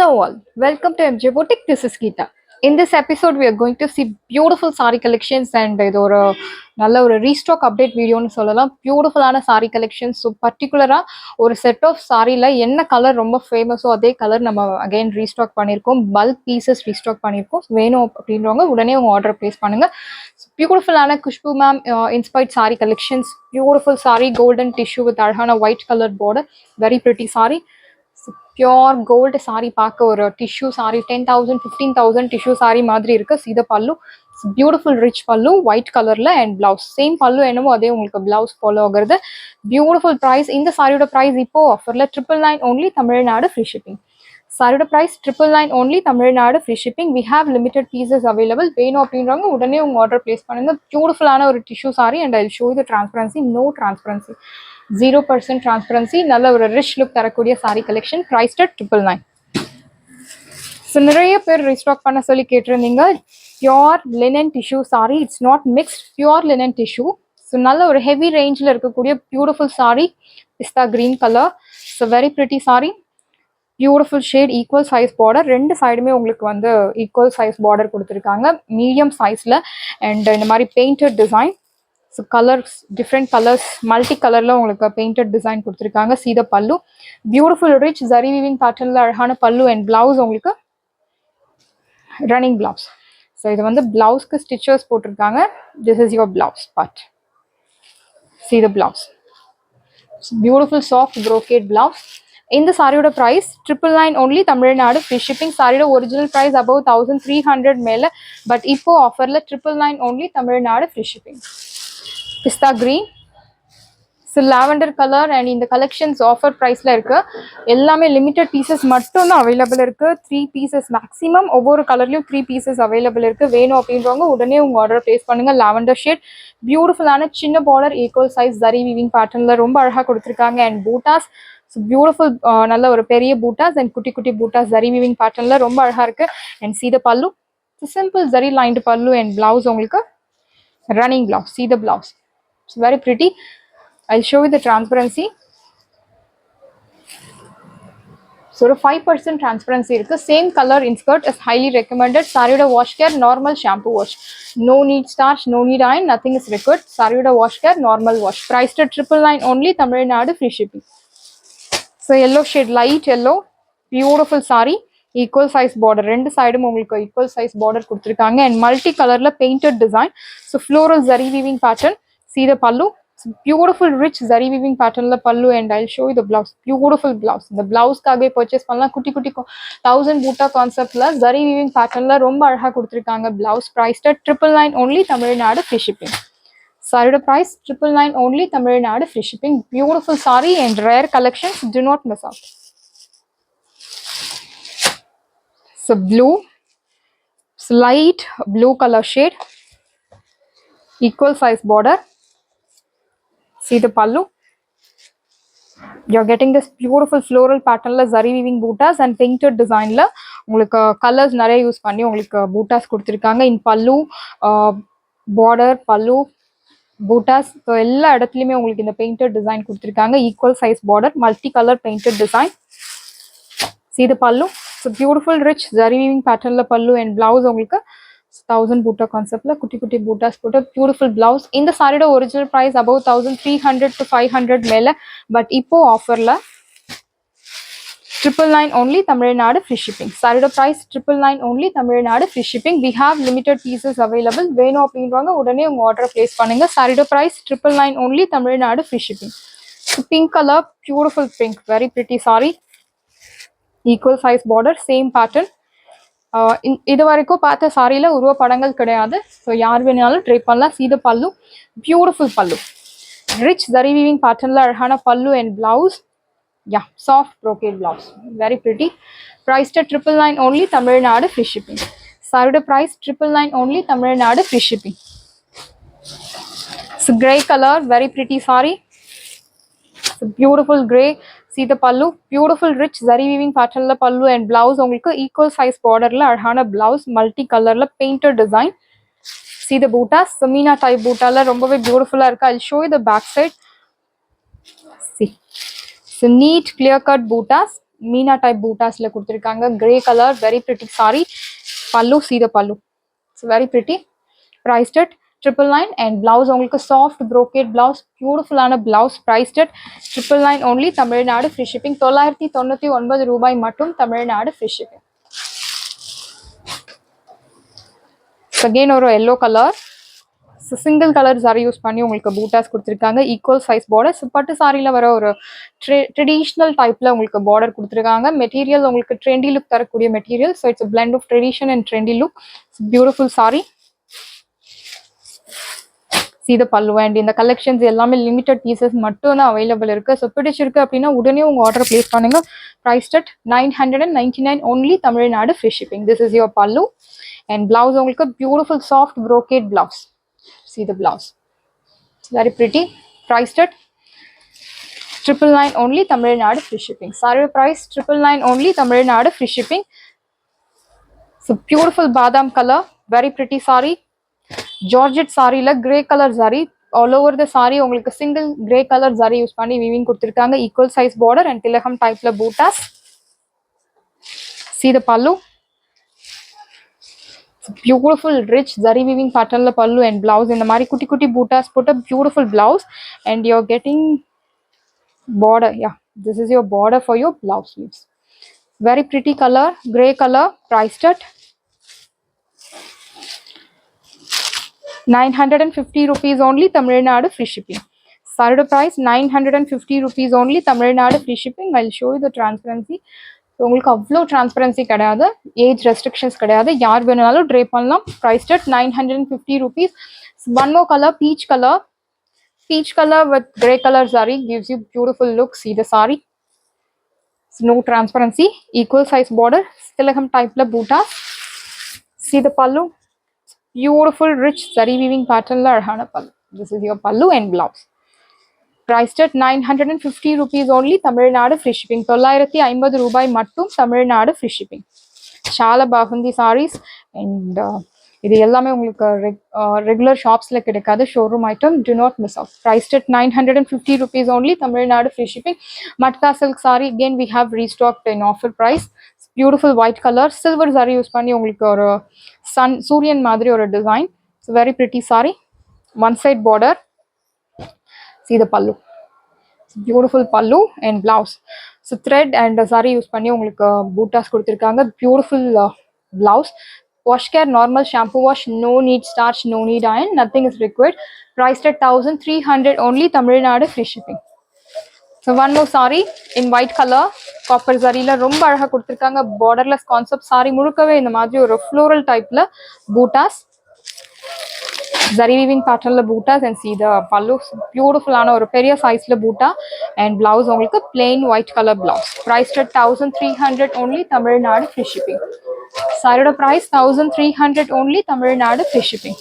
Hello all, welcome to MJ Boutique. This is Geeta. In this episode, we are going to see beautiful saree collections and இது ஒரு நல்ல ஒரு restock update வீடியோன்னு சொல்லலாம். பியூட்டிஃபுல்லான saree collections. So பர்டிகுலராக ஒரு செட் ஆஃப் சாரியில் என்ன கலர் ரொம்ப ஃபேமஸோ அதே கலர் நம்ம அகைன் ரீஸ்டாக் பண்ணியிருக்கோம். பல்க் பீசஸ் ரீஸ்டாக் பண்ணியிருக்கோம். வேணும் அப்படின்றவங்க உடனே உங்கள் ஆர்டர் ப்ளேஸ் பண்ணுங்கள். பியூட்டிஃபுல்லான Khushbu ma'am inspired saree collections. Beautiful saree, golden tissue with அழகான white colour border. Very pretty saree. Pure gold sari பார்க்க ஒரு டிஷ்யூ சாரி 10,000 15,000 டிஷ்யூ சாரி மாதிரி இருக்கு. See the pallu, beautiful rich pallu white கலர்ல அண்ட் பிளவுஸ் சேம் பல்லு என்னமோ அதே உங்களுக்கு பிளவுஸ் ஃபாலோ ஆகுறது. Beautiful price. இந்த சாரியோட ப்ரைஸ் இப்போ ஆஃபர்ல 999 only, தமிழ்நாடு ஃப்ரீ ஷிப்பிங். சாரியோட price 999 only, Tamil Nadu free shipping. We have limited pieces available. வேணும் அப்படின்றவங்க உடனே உங்க ஆர்டர் பிளேஸ் பண்ணுங்க. பியூட்டிஃபுல்லான ஒரு tissue sari and I show the transparency. No transparency, 0% transparency. நல்ல ஒரு ரிச் லுக் தரக்கூடிய சாரி கலெக்ஷன். ப்ரைஸ் 999. ஸோ நிறைய பேர் ரீஸ்டாக் பண்ண சொல்லி கேட்டிருந்தீங்க. Pure linen tissue sari, it's not mixed, pure linen tissue. So நல்ல ஒரு ஹெவி ரேஞ்சில் இருக்கக்கூடிய beautiful sari, pista green colour. So very pretty sari, beautiful shade, equal size border. ரெண்டு சைடுமே உங்களுக்கு வந்து ஈக்குவல் சைஸ் பார்டர் கொடுத்துருக்காங்க, மீடியம் சைஸில். அண்ட் இந்த மாதிரி painted design. So colours, different colours, multi கலரில் உங்களுக்கு பெயிண்டட் டிசைன் கொடுத்துருக்காங்க. சீத pallu, beautiful rich zari weaving பேட்டர்னில் அழகான பல்லு அண்ட் பிளவுஸ் உங்களுக்கு ரன்னிங் பிளவுஸ். ஸோ இது வந்து பிளவுஸ்க்கு ஸ்டிச்சர்ஸ் போட்டிருக்காங்க. This is your blouse part. சீத blouse, beautiful soft brocade blouse. இந்த சாரியோட price 999 only, Tamil Nadu free shipping. சாரியோட ஒரிஜினல் ப்ரைஸ் அபவ் 1300 மேலே, பட் இப்போ ஆஃபரில் 999 only, Tamil Nadu free shipping. Pista green, so lavender colour and இந்த கலெக்ஷன்ஸ் ஆஃபர் ப்ரைஸில் இருக்குது. எல்லாமே லிமிட்டட் பீசஸ் மட்டும்தான் அவைலபிள் இருக்குது. 3 பீசஸ் மேக்ஸிமம், ஒவ்வொரு கலர்லையும் 3 பீசஸ் அவைலபிள் இருக்குது. வேணும் அப்படின்றவங்க உடனே உங்கள் ஆர்டர் ப்ளேஸ் பண்ணுங்கள். லாவெண்டர் ஷேட், பியூட்டிஃபுல்லான சின்ன border, equal size zari weaving பேட்டர்னில் ரொம்ப அழகாக கொடுத்துருக்காங்க. அண்ட் பூட்டாஸ், ஸோ பியூட்டிஃபுல் நல்ல ஒரு பெரிய பூட்டாஸ் அண்ட் குட்டி குட்டி பூட்டாஸ் ஜரி வீவிங் பேட்டர்னில் ரொம்ப அழகாக இருக்குது. அண்ட் சீத பல்லு, சிம்பிள் ஜரி லைன்டு பல்லு அண்ட் பிளவுஸ் உங்களுக்கு ரன்னிங் பிளவுஸ். சீத blouse, it's very pretty. I'll show you the transparency. So 5% transparency irukku. Same color in skirt is highly recommended. Saree wash care, normal shampoo wash, no need starch, no need iron, nothing is required. Saree wash care, normal wash. Priced at 999 only, Tamil Nadu free shipping. So yellow shade, light yellow, beautiful saree, equal size border. ரெண்டு சைடும் உங்களுக்கு equal size border கொடுத்துருக்காங்க and multi கலர்ல painted design. So floral zari weaving pattern. See the pallu, beautiful rich zari weaving pattern la pallu, and I'll show you the blouse. Beautiful blouse. The blouse kaage purchase pannalam. Kutti kutti 1000 boota concept la zari weaving pattern la romba azhaga kuduthirukanga. Blouse priced at 999 only, Tamil Nadu free shipping. Saree price 999 only, Tamil Nadu free shipping. Beautiful saree and rare collections, do not miss out. So blue, light blue color shade, equal size border. See the pallu, you're getting this beautiful floral pattern la zari weaving bootas and painted design la உங்களுக்கு colours நிறைய use பண்ணி உங்களுக்கு பூட்டாஸ் கொடுத்துருக்காங்க. இன் பல்லு, border, பல்லு, buttas, so எல்லா இடத்துலையுமே உங்களுக்கு இந்த பெயிண்டட் டிசைன் கொடுத்துருக்காங்க. Equal size border, multi colour painted design. See the pallu, so beautiful rich zari weaving pattern la pallu and blouse உங்களுக்கு 1000 boota concept la kutti kutti bootas போட்டு beautiful blouse. இந்த சாரியோட original price above 1300 to 500 மேல, but இப்போ ஆஃபர்ல 999 only, Tamil Nadu free shipping. சாரியோட price 999 only, Tamil Nadu free shipping. We have limited pieces available. வேணும் அப்படின்றவங்க உடனே உங்க ஆர்டர் பிளேஸ் பண்ணுங்க. சாரியோட price 999 only, Tamil Nadu free shipping. Pink color, beautiful pink, very pretty saree, equal size border, same pattern. இது வரைக்கும் பார்த்த சாரியில் உருவ படங்கள் கிடையாது. ஸோ யார் வேணாலும் ட்ரை பண்ணலாம். சீத பல்லு, பியூட்டிஃபுல் பல்லு, ரிச் ஜரி வீவிங் பேட்டர்னில் அழகான pallu and blouse. Yeah, soft brocade blouse, very pretty. Priced 999 only, Tamil Nadu free shipping. சாரியோட price 999 only, Tamil Nadu free shipping. So grey colour, very pretty sari, beautiful grey. See the pallu, beautiful rich zari weaving pattern la pallu and blouse உங்களுக்கு equal size border la அழகான blouse, multi color la painted design. See the bootas, samina type boota la ரொம்பவே beautiful இருக்கு. I'll show you the back side. See, so neat clear cut bootas, meena type பூட்டாஸ்ல கொடுத்துருக்காங்க. Grey colour, very pretty sari. Pallu, see the pallu. It's very pretty. Priced at 999 and blouse உங்களுக்கு soft brocade blouse, beautiful ஆன blouse, priced at 999 only. Tamil Nadu free shipping. 999 ரூபாய் மட்டும், Tamil Nadu free shipping. Again ஒரு yellow color. Single colour sari use பண்ணி உங்களுக்கு பூட்டாஸ் கொடுத்துருக்காங்க. Equal size border. பட்டு சாரியில் வர ஒரு ட்ரெடிஷ்னல் டைப்ல உங்களுக்கு பார்டர் கொடுத்துருக்காங்க. மெட்டீரியல் உங்களுக்கு ட்ரெண்டி லுக் தரக்கூடிய material. So it's blend of tradition and trendy look. Beautiful sari. See the pallu. And இந்த கலெக்ஷன்ஸ் எல்லாமே லிமிடெட் பீசஸ் மட்டும் தான் அவைலபிள் இருக்கு. ஸோ பிடிச்சிருக்கு அப்படின்னா உடனே உங்க ஆர்டர் பிளேஸ் பண்ணுங்க. Priced at 999 only. Tamil Nadu free shipping. This is your pallu and blouse உங்களுக்கு beautiful soft brocade blouse. See the blouse. It's very pretty. Priced at 999 only. Tamil Nadu free shipping. Saree price 999 only. Tamil Nadu free shipping. So beautiful badam color. Very pretty saree. Georgette saree la grey color saree. All over the saree உங்களுக்கு single grey color saree use பண்ணி weaving கொடுத்திருக்காங்க. Equal size border and tilakam type la bootas. See the pallu. Beautiful rich zari weaving pattern la pallu and blouse. In the mari kuti kuti bootas put a beautiful blouse and you're getting border. Yeah, this is your border for your blouse sleeves. Very pretty color, gray color. Priced at 950 rupees only. Tamil Nadu free shipping. Saree price 950 rupees only. Tamil Nadu free shipping. I'll show you the transparency. உங்களுக்கு அவ்வளோ transparency கிடையாது, age restrictions கிடையாது, யார் வேணுனாலும் tray பண்ணலாம். Prized at 950 rupees. One more colour, peach colour. Peach color with grey color saree gives you beautiful look. See the saree. No transparency. Equal size border. Tilakam type la bootas. See the pallu. Beautiful rich zari weaving pattern la arhana pallu. This is your pallu and blouse. Priced at 950 rupees only. Tamil Nadu free shipping. 950 ரூபாய் மட்டும், Tamil Nadu free shipping. Shala Bahundi sarees and இது எல்லாமே உங்களுக்கு regular ஷாப்ஸ்ல கிடைக்காது, showroom item. Do not miss out. Priced at 950 rupees only. Tamil Nadu free shipping. Matka silk saree again we have restocked in offer price. Beautiful white color, silver saree use பண்ணி உங்களுக்கு ஒரு சூரியன் மாதிரி ஒரு design. Very pretty saree. One side border. See the pallu. Beautiful pallu and blouse. So thread and saree use பண்ணி உங்களுக்கு பூட்டாஸ் கொடுத்துருக்காங்க. Beautiful blouse. Wash care, normal shampoo wash, no need starch, no need iron, nothing is required. Priced at 1300 only. Tamil Nadu free shipping. So one more saree in white color. Copper zari la ரொம்ப அழகா கொடுத்துருக்காங்க. borderless concept saree முழுக்கவே இந்த மாதிரி ஒரு floral type la buttas. Zari weaving pattern la bootas and see the pallu. Beautiful ana ஒரு பெரிய சைஸ்ல பூட்டா and blouse உங்களுக்கு plain white color blouse. Priced at 1300 only. Tamil Nadu free shipping. Saree price 1300 only. Tamil Nadu free shipping.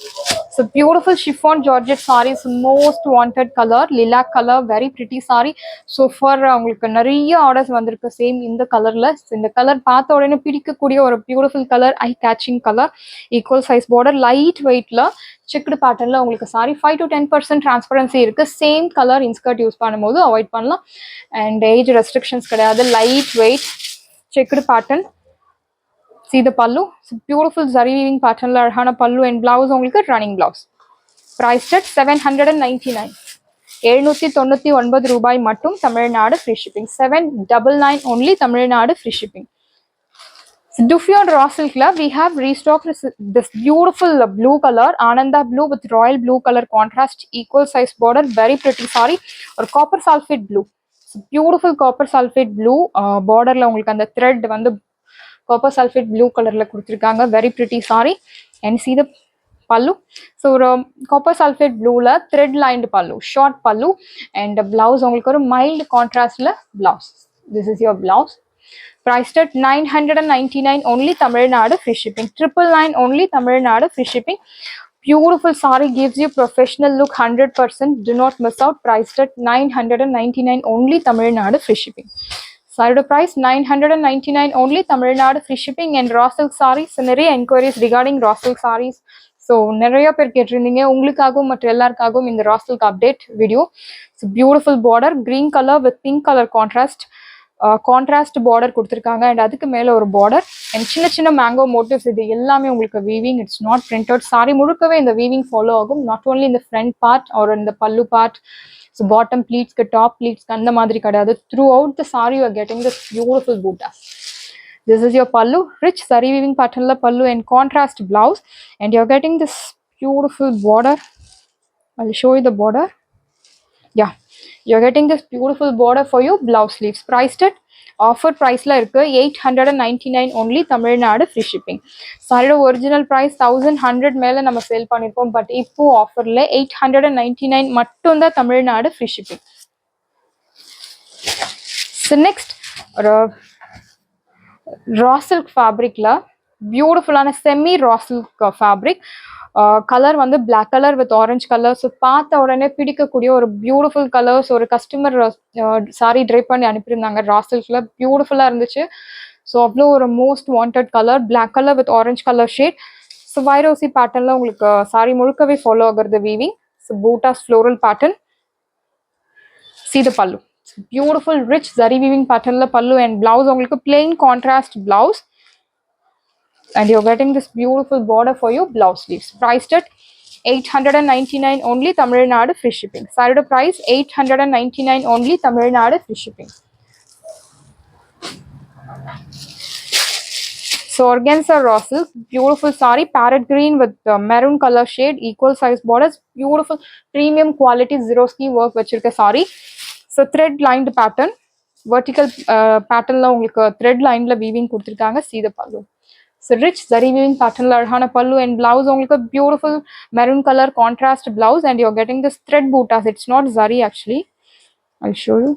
So beautiful chiffon georgette sarees, most wanted color, lilac color, very pretty saree. So for உங்களுக்கு நிறைய orders வந்திருக்கு same இந்த கலர்ல. இந்த colour பார்த்த உடனே பிடிக்கக்கூடிய ஒரு beautiful colour, eye catching colour. Equal size border, light வெயிட்ல செக்குடு பேட்டர்ன்ல உங்களுக்கு சாரி. 5 to 10% டிரான்ஸ்பரன்சி இருக்கு. சேம் கலர் இன்ஸ்கர்ட் யூஸ் பண்ணும்போது அவாய்ட் பண்ணலாம். அண்ட் ஏஜ் ரெஸ்ட்ரிக்ஷன்ஸ் கிடையாது. Light weight checked pattern. See the pallu. It's beautiful zari weaving pattern la arhana pallu and blouse உங்களுக்கு running blouse. Priced at 799. 799 ரூபாய் மட்டும், Tamil Nadu free shipping. 799 only. Tamil Nadu free shipping. So Duffion raw silk la we have restocked this beautiful blue color, Ananda blue with royal blue color contrast, equal size border, very pretty saree. Or copper sulphate blue. So beautiful copper sulphate blue border la உங்களுக்கு அந்த thread வந்து copper sulphate blue color la கொடுத்திருக்காங்க. Very pretty saree and see the pallu. So copper sulphate blue la thread lined pallu, short pallu and blouse உங்களுக்கு ஒரு mild contrast la blouse. This is your blouse. Priced at 999 only. Tamil Nadu free shipping. 999 only. Tamil Nadu free shipping. Beautiful saree, gives you professional look 100%. Do not miss out. Priced at 999 only. Tamil Nadu free shipping. Saree price 999 only. Tamil Nadu free shipping. And raw silk sarees, நிறைய enquiries regarding raw silk sarees. So நிறைய பேர் கேட்டிருந்தீங்க, உங்களுக்காகவும் மற்ற எல்லாருக்காகவும் இந்த raw silk update video. So beautiful border, green color with pink color contrast. Contrast border கொடுத்துருக்காங்க and அதுக்கு மேலே ஒரு பார்டர் அண்ட் சின்ன சின்ன மேங்கோ மோட்டிவ்ஸ். இது எல்லாமே உங்களுக்கு weaving, it's not printed. Sorry முழுக்கவே இந்த வீவிங் ஃபாலோ ஆகும். நாட் ஓன்லி இந்த ஃப்ரண்ட் பார்ட் ஆர் இந்த பல்லு பார்ட், ஸோ பாட்டம் ப்ளீட்ஸ்க்கு டாப் ப்ளீட்ஸ்க்கு அந்த மாதிரி கிடையாது. Through out the sorry you are getting this beautiful buttas. This is your pallu, rich zari weaving pattern la pallu and contrast blouse, and you're getting this beautiful border. I'll show you the border. Yeah, you're getting this beautiful border for your blouse sleeves. Priced at offer price la irukku 899 only, Tamil Nadu free shipping. Saree original price 1100 மேல நம்ம sale பண்ணிருக்கோம், but இப்போ ஆஃபர்ல 899 மட்டும் தான், Tamil Nadu free shipping. So next raw silk fabricல பியூட்டிஃபுல்லான semi raw silk fabric. Colour வந்து black colour with orange colour. So பார்த்த உடனே பிடிக்கக்கூடிய ஒரு பியூட்டிஃபுல் கலர்ஸ். ஒரு கஸ்டமர் சாரி ட்ரை பண்ணி அனுப்பியிருந்தாங்க ரா சில்க்ல, பியூட்டிஃபுல்லாக இருந்துச்சு. ஸோ அவ்வளோ ஒரு most wanted colour, black colour with orange colour shade. So வைரோசி பேட்டர்னில் உங்களுக்கு சாரி முழுக்கவே ஃபாலோ ஆகுறது weaving. So bootas floral pattern. See the pallu. Beautiful rich zari weaving pattern la pallu and blouse உங்களுக்கு plain contrast blouse, and you're getting this beautiful border for your blouse sleeves. Priced at 899 only, Tamil Nadu free shipping. Saree price 899 only, Tamil Nadu free shipping. So organza raw silk, beautiful saree, parrot green with maroon color shade, equal size borders, beautiful premium quality Zeroski work vechirukka saree. So thread lined pattern, vertical pattern la உங்களுக்கு thread line la weaving கொடுத்திருக்காங்க. See the pallu. So rich zari weaving pattern la அழகான pallu and blouse உங்களுக்கு beautiful maroon color contrast blouse, and you're getting this thread bootas. It's not zari actually. I'll show you.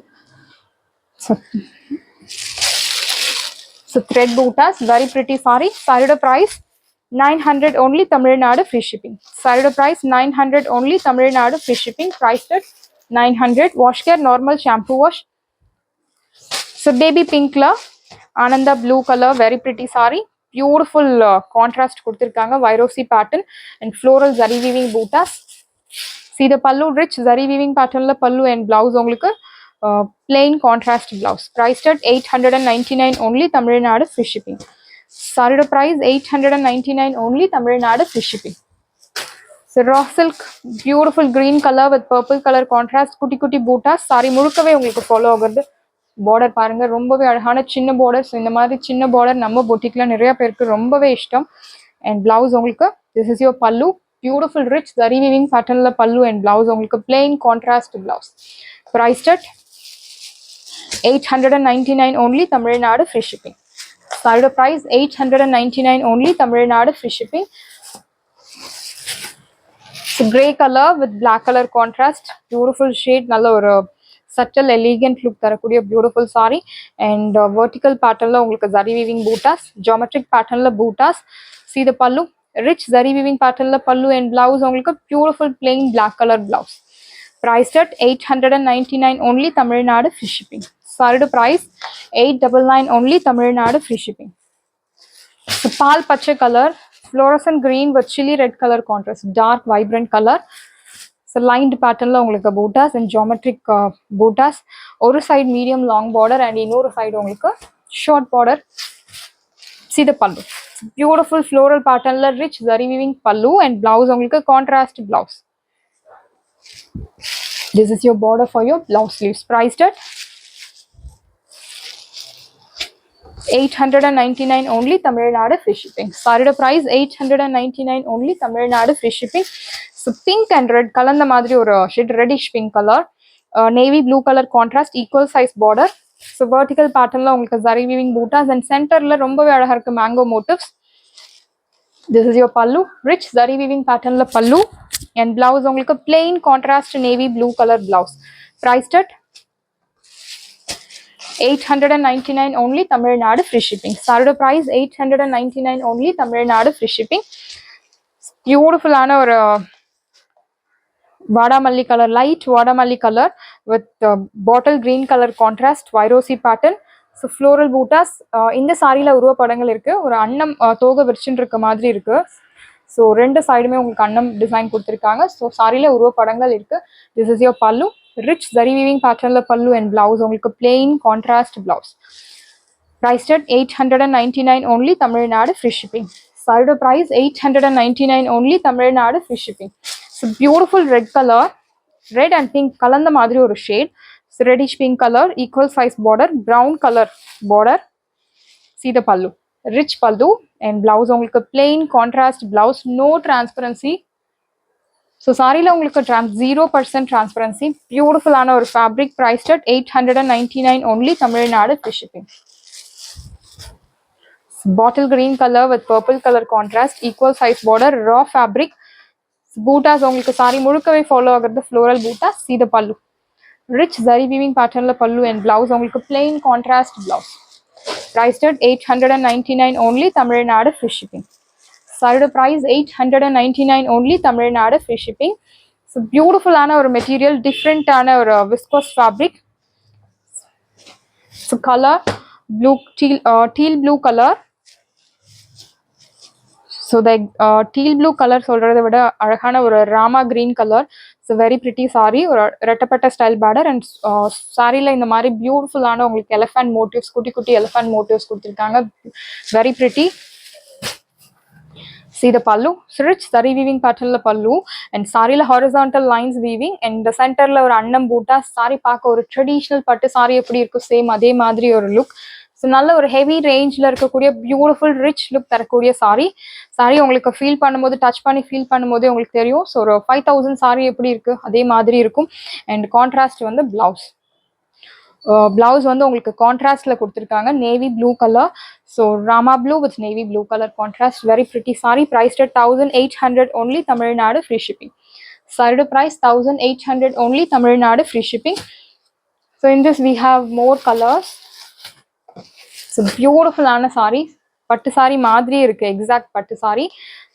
So thread bootas, very pretty saree. Saree price 900 only, Tamil Nadu free shipping. Saree price 900 only, Tamil Nadu free shipping. Priced at 900. Wash care normal shampoo wash. So baby pink la Ananda blue color, very pretty saree. Beautiful contrast கொடுத்திருக்காங்க, வைரோசி pattern and floral zari weaving bootas. See the pallu, rich zari weaving pattern la pallu and blouse உங்களுக்கு plain contrast blouse. Priced at 899 only, Tamil Nadu free shipping. Saree price 899 only, Tamil Nadu free shipping. So raw silk, beautiful green color with purple color contrast, குட்டி குட்டி buttas. Sorry முழுக்கவே உங்களுக்கு follow ஆகுறது. Border பாருங்க, ரொம்பவே அழகான சின்ன பார்டர்ஸ். இந்த மாதிரி சின்ன பார்டர் நம்ம பொட்டிக்ல நிறைய பேருக்கு ரொம்பவே இஷ்டம். அண்ட் பிளவுஸ் உங்களுக்கு திஸ் இஸ் யோர் பல்லு, பியூட்டிஃபுல் ரிச் zari weaving பேட்டர்ன்ல பல்லு அண்ட் பிளவுஸ் உங்களுக்கு plain contrast blouse. Priced at 899 only, Tamil Nadu free shipping. Saree price 899 only, Tamil Nadu free shipping. So grey color with black color contrast, beautiful shade, நல்ல ஒரு subtle elegant look தரக்கூடிய beautiful saree. And vertical pattern la உங்களுக்கு zari weaving bootas, geometric pattern la bootas. See the pallu, rich zari weaving pattern la pallu and blouse உங்களுக்கு beautiful plain black color blouse. Priced at 899 only, Tamil Nadu free shipping. Saree price 899 only, Tamil Nadu free shipping. So pal pacha color, fluorescent green with chili red color contrast, dark vibrant color. So lined pattern la உங்களுக்கு bootas and geometric bootas. ஒரு side medium long border and இன்னொரு side உங்களுக்கு short border. See the pallu, beautiful floral pattern la rich zari weaving pallu and blouse உங்களுக்கு contrast blouse. This is your border for your blouse sleeves. Priced at 899 only, Tamil Nadu free shipping. Saree price 899 only, Tamil Nadu free shipping. So pink and red கலந்த மாதிரி ஒரு shade, reddish pink color, navy blue color contrast, equal size border. So vertical pattern la உங்களுக்கு zari weaving bootas and center la ரொம்பவே அழகா இருக்கு mango motifs. This is your pallu, rich zari weaving pattern la pallu and blouse உங்களுக்கு plain contrast navy blue color blouse. Priced at 899 only, Tamil Nadu free shipping. Saree price 899 only, Tamil Nadu free shipping. Beautiful ஆன ஒரு வாடாமல்லி color, light வாடாமல்லி color with bottle green color contrast, வைரோசி pattern. So floral bootas. இந்த சாரியில உருவ படங்கள் இருக்கு. ஒரு அன்னம் தோகை விரிச்சுட்டு இருக்க மாதிரி இருக்கு. ஸோ ரெண்டு சைடுமே உங்களுக்கு அன்னம் டிசைன் கொடுத்துருக்காங்க. ஸோ சாரியில உருவ படங்கள் இருக்கு. This is your pallu, rich zari weaving patternல பல்லு and blouse உங்களுக்கு plain contrast blouse. Priced at 899 only, Tamil Nadu free shipping. Side price 899 only, Tamil Nadu free shipping. So beautiful red color, red and pink kalanda madri oru shade. So reddish pink color, equal size border, brown color border. See the pallu, rich pallu and blouse உங்களுக்கு plain contrast blouse, no transparency. So saree la உங்களுக்கு 0% transparency, beautiful ஆன ஒரு fabric, priced at 899 only, Tamil Nadu free shipping. Bottle green color with purple color contrast, equal size border, raw fabric. Bootas உங்களுக்கு saree முழுக்கவே follow ஆகிறது floral bootas. See the pallu, rich zari weaving pattern la pallu and blouse உங்களுக்கு plain contrast blouse. Priced at 899 only, Tamil Nadu free shipping. Side price 899 only, Tamil Nadu free shipping. So beautiful ஆன ஒரு material, different ஆன ஒரு viscose fabric. So color blue, teal blue color. So the teal blue color சொல்றதை விட அழகான ஒரு Rama green color. So very pretty saree, ஒரு ரெட்டப்பட்ட style border and சாரில இந்த மாதிரி பியூட்டிஃபுல் ஆன உங்களுக்கு elephant motifs, குட்டி குட்டி elephant motifs கொடுத்திருக்காங்க. Very pretty. See the pallu, rich zari weaving pattern la pallu and saree la horizontal lines weaving and the center la ஒரு அன்னம் பூட்டா. saree பார்க்க ஒரு traditional பட்டு saree எப்படி இருக்கும் சேம் அதே மாதிரி ஒரு look. ஸோ நல்ல ஒரு ஹெவி ரேஞ்சில் இருக்கக்கூடிய பியூட்டிஃபுல் ரிச் லுக் தரக்கூடிய சாரி உங்களுக்கு ஃபீல் பண்ணும்போது, டச் பண்ணி ஃபீல் பண்ணும்போதே உங்களுக்கு தெரியும். ஸோ ஒரு 5000 சாரி எப்படி இருக்குது அதே மாதிரி இருக்கும். அண்ட் கான்ட்ராஸ்ட் வந்து பிளவுஸ் வந்து உங்களுக்கு கான்ட்ராஸ்ட்ல கொடுத்துருக்காங்க, navy blue colour. So Rama blue with navy blue colour contrast, very pretty sorry. priced at 1800 only, Tamil Nadu free shipping. Side price 1800 only, Tamil Nadu free shipping. So in this we have more colors. So beautiful ஆன sorry, பட்டு sorry மாதிரி இருக்கு, exact பட்டு sorry.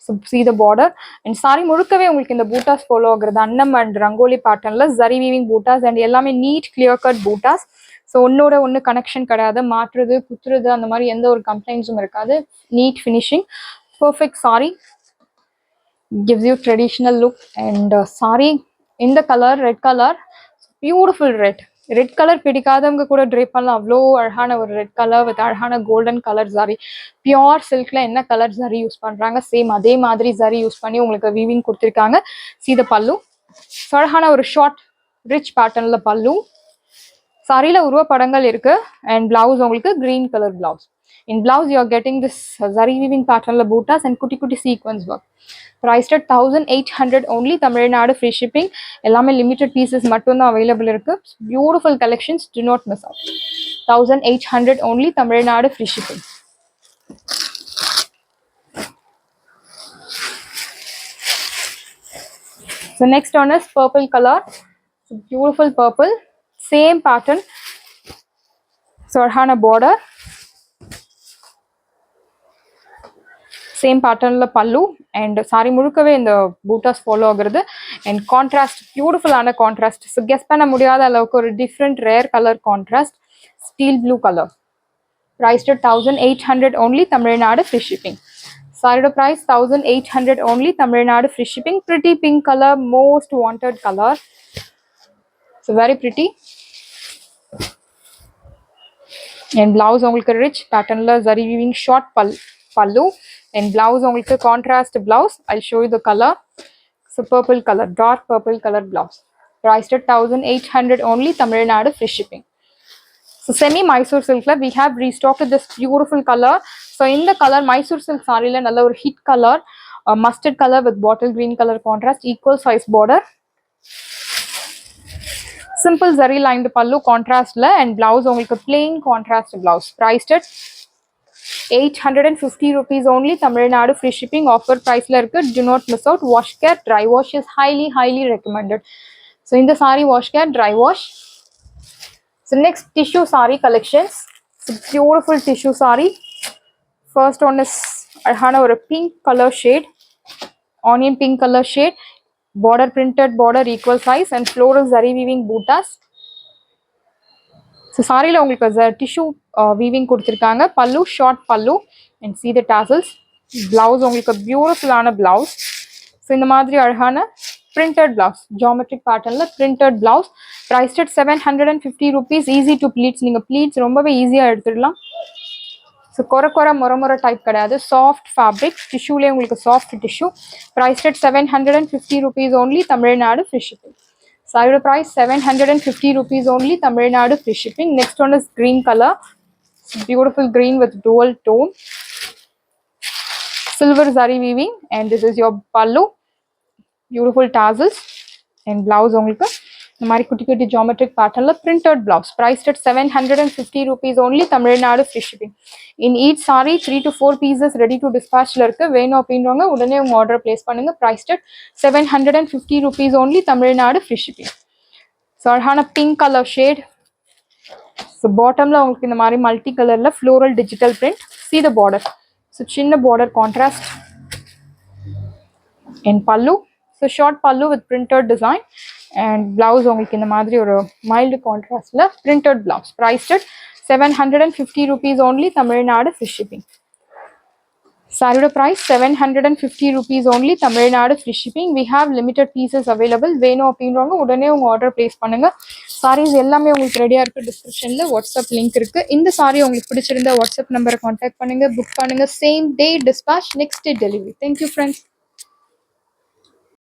So see the border and sorry முழுக்கவே உங்களுக்கு இந்த bootas follow ஆகுறது அன்னம் அண்ட் ரங்கோலி பேட்டர்ன்ல zari weaving பூட்டாஸ் அண்ட் எல்லாமே neat clear cut bootas. So ஒன்னோட ஒன்று கனெக்ஷன் கிடையாது, மாற்றுறது குத்துறது அந்த மாதிரி எந்த ஒரு கம்ப்ளைண்ட்ஸும் இருக்காது. Neat finishing, perfect sari, gives you traditional look. And sari இந்த colour red colour, beautiful red colour பிடிக்காதவங்க கூட ட்ரேப் பண்ணலாம், அவ்வளோ அழகான ஒரு ரெட் கலர் வித் அழகான கோல்டன் கலர் சாரி. பியோர் சில்க்ல என்ன கலர் சாரி யூஸ் பண்றாங்க சேம் அதே மாதிரி சாரி யூஸ் பண்ணி உங்களுக்கு வீவிங் கொடுத்துருக்காங்க. சீத பல்லு, அழகான ஒரு ஷார்ட் ரிச் பேட்டர்ன்ல பல்லு. சாரியில உருவ படங்கள் இருக்கு அண்ட் பிளவுஸ் உங்களுக்கு green colour blouse. In blouse you are getting this zari weaving patternல பூட்டாஸ் அண்ட் குட்டி குட்டி sequins work. priced at 1800 only, Tamil Nadu free shipping. எல்லாமே limited pieces மட்டும் தான் available இருக்கு. Beautiful collections, do not miss out. 1800 only, Tamil Nadu free shipping. So next one is purple color. So beautiful purple, same pattern. So arhana border, same பேட்டர்ன்ல pallu and sari முழுக்கவே இந்த bootas follow ஆகுறது and contrast, பியூட்டிஃபுல்லான contrast. So guess பண்ண முடியாத அளவுக்கு ஒரு different rare colour contrast, steel blue colour. priced at 1800 only, Tamil Nadu free shipping. Saree price 1800 only, Tamil Nadu free shipping. Pretty pink color, most wanted color. So very pretty. And blouse உங்களுக்கு rich பேட்டர்ன்ல zari weaving short pallu and blouse உங்களுக்கு contrast blouse. I'll show you the color. So purple color, dark purple color blouse. Priced at 1800 only, Tamil Nadu free shipping. So semi Mysore silk la we have restocked this beautiful color. So in the color Mysore silk saree la nalla or hit color, mustard color with bottle green color contrast, equal size border. Simple zari lined pallu contrast la and blouse உங்களுக்கு plain contrast blouse. Priced at 850 rupees only, Tamil Nadu free shipping. Offer price la irukku, do not miss out. Wash care, dry wash is highly recommended. So in the saree wash care, dry wash. So next tissue saree collections. So beautiful tissue saree. First one is arhana or a pink color shade, onion pink color shade, border printed border, equal size and floral zari weaving bootas. So saree la உங்களுக்கு tissue weaving கொடுத்திருக்காங்க, pallu short pallu and see the tassels. Blouse உங்களுக்கு beautiful ஆன blouse. So இந்த மாதிரி அழகான printed blouse, geometric pattern la printed blouse, priced at 750 rupees. Easy to pleats, நீங்க pleats ரொம்பவே ஈஸியா எடுத்துடலாம். ஸோ கொர மொர டைப் கிடையாது, சாஃப்ட் ஃபேப்ரிக், டிஷ்யூலேயே உங்களுக்கு soft tissue, priced at 750 rupees only, Tamil Nadu free shipping. Saree price 750 rupees only, Tamil Nadu free shipping. Next one is green color, beautiful green with dual tone, silver zari weaving, and this is your pallu, beautiful tassels, and blouse உங்களுக்கு இந்த மாதிரி குட்டி குட்டி geometric patternல printed blouse, priced at 750 rupees only, Tamil Nadu free shipping. In each saree 3 to 4 pieces ready to dispatchல இருக்கு. வேணும் அப்படின்றவங்க உடனே உங்க ஆர்டர் பிளேஸ் பண்ணுங்க. priced at 750 rupees only, Tamil Nadu free shipping. So அழகான பிங்க் கலர் ஷேட். ஸோ பாட்டம்ல உங்களுக்கு இந்த மாதிரி மல்டி கலர்ல floral digital print. see the border. So சின்ன border contrast and pallu. So short pallu with printed design, and blouse உங்களுக்கு இந்த மாதிரி ஒரு mild contrastல printed blouse, priced at 750 rupees only, Tamil Nadu free shipping. Saree price 750 rupees only, Tamil Nadu free shipping. We have limited pieces available. வேணும் அப்படின்றவங்க உடனே உங்க order place பண்ணுங்க. சாரீஸ் எல்லாமே உங்களுக்கு ரெடியா இருக்கு. டிஸ்கிரிப்ஷன்ல வாட்ஸ்அப் லிங்க் இருக்கு. இந்த சாரி உங்களுக்கு பிடிச்சிருந்தா வாட்ஸ்அப் நம்பரை கான்டாக்ட் பண்ணுங்க, புக் பண்ணுங்க. Same day dispatch, next day delivery. Thank you friends.